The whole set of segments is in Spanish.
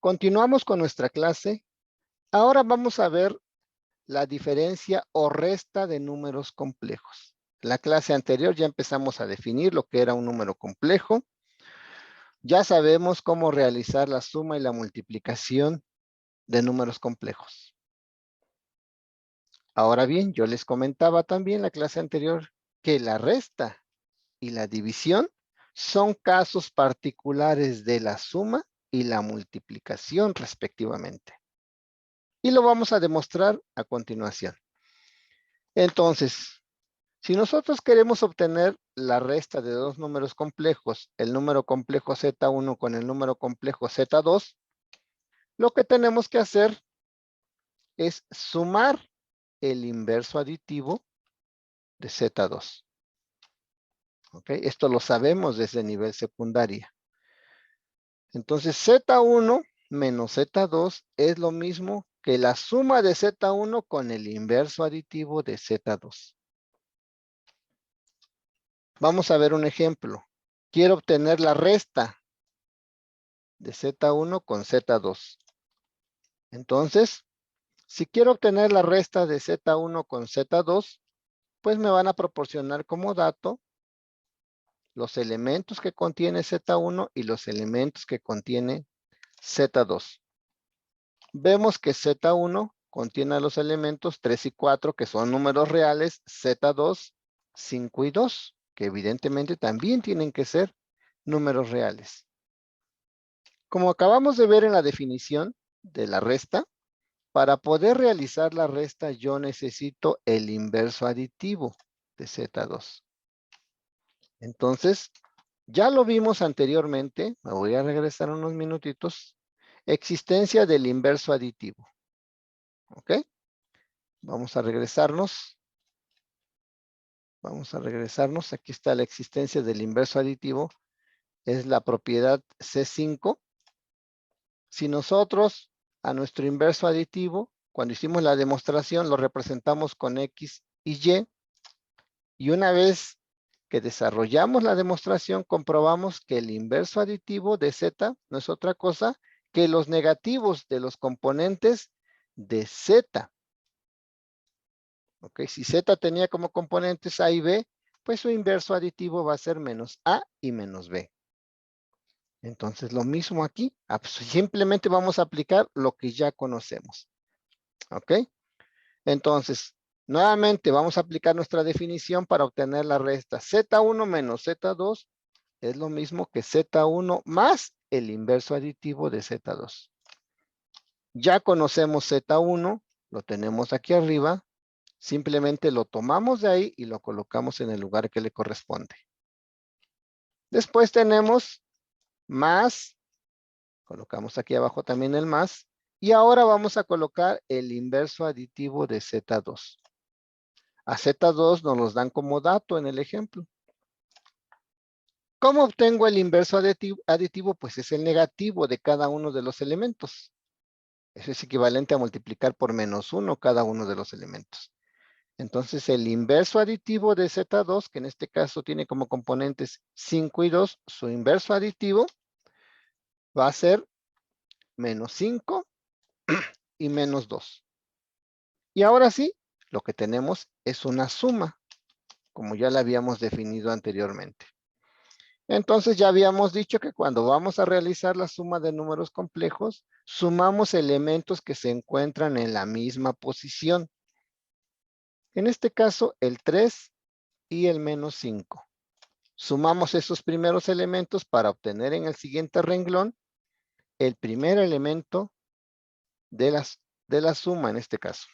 Continuamos con nuestra clase. Ahora vamos a ver la diferencia o resta de números complejos. En la clase anterior ya empezamos a definir lo que era un número complejo. Ya sabemos cómo realizar la suma y la multiplicación de números complejos. Ahora bien, yo les comentaba también en la clase anterior que la resta y la división son casos particulares de la suma y la multiplicación respectivamente. Y lo vamos a demostrar a continuación. Entonces, si nosotros queremos obtener la resta de dos números complejos, el número complejo Z1 con el número complejo Z2, lo que tenemos que hacer es sumar el inverso aditivo de Z2. ¿Ok? Esto lo sabemos desde nivel secundaria. Entonces, Z1 menos Z2 es lo mismo que la suma de Z1 con el inverso aditivo de Z2. Vamos a ver un ejemplo. Quiero obtener la resta de Z1 con Z2. Entonces, si quiero obtener la resta de Z1 con Z2, pues me van a proporcionar como dato los elementos que contiene Z1 y los elementos que contiene Z2. Vemos que Z1 contiene los elementos 3 y 4, que son números reales, Z2, 5 y 2, que evidentemente también tienen que ser números reales. Como acabamos de ver en la definición de la resta, para poder realizar la resta yo necesito el inverso aditivo de Z2. Entonces, ya lo vimos anteriormente, me voy a regresar unos minutitos, existencia del inverso aditivo. ¿Ok? Vamos a regresarnos. Aquí está la existencia del inverso aditivo. Es la propiedad C5. Si nosotros a nuestro inverso aditivo, cuando hicimos la demostración, lo representamos con X y Y. Y una vez que desarrollamos la demostración, comprobamos que el inverso aditivo de Z no es otra cosa que los negativos de los componentes de Z. ¿Ok? Si Z tenía como componentes A y B, pues su inverso aditivo va a ser menos A y menos B. Entonces, lo mismo aquí. Pues simplemente vamos a aplicar lo que ya conocemos. ¿Ok? Entonces, nuevamente vamos a aplicar nuestra definición para obtener la resta. Z1 menos Z2 es lo mismo que Z1 más el inverso aditivo de Z2. Ya conocemos Z1, lo tenemos aquí arriba. Simplemente lo tomamos de ahí y lo colocamos en el lugar que le corresponde. Después tenemos más, colocamos aquí abajo también el más, y ahora vamos a colocar el inverso aditivo de Z2. A Z2 nos los dan como dato en el ejemplo. ¿Cómo obtengo el inverso aditivo? Pues es el negativo de cada uno de los elementos. Eso es equivalente a multiplicar por menos 1 cada uno de los elementos. Entonces, el inverso aditivo de Z2, que en este caso tiene como componentes 5 y 2, su inverso aditivo va a ser menos 5 y menos 2. Y ahora sí, lo que tenemos es una suma, como ya la habíamos definido anteriormente. Entonces, ya habíamos dicho que cuando vamos a realizar la suma de números complejos, sumamos elementos que se encuentran en la misma posición. En este caso, el 3 y el menos 5. Sumamos esos primeros elementos para obtener en el siguiente renglón el primer elemento de la suma en este caso.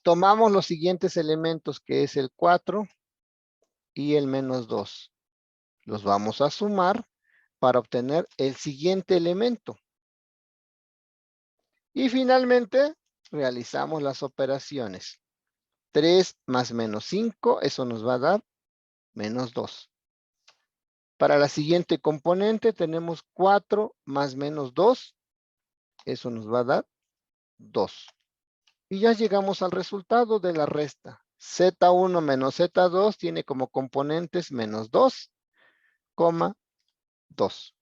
Tomamos los siguientes elementos que es el 4 y el menos 2. Los vamos a sumar para obtener el siguiente elemento. Y finalmente realizamos las operaciones. 3 más menos 5, eso nos va a dar menos 2. Para la siguiente componente tenemos 4 más menos 2. Eso nos va a dar 2. Y ya llegamos al resultado de la resta. Z1 menos Z2 tiene como componentes menos 2, 2.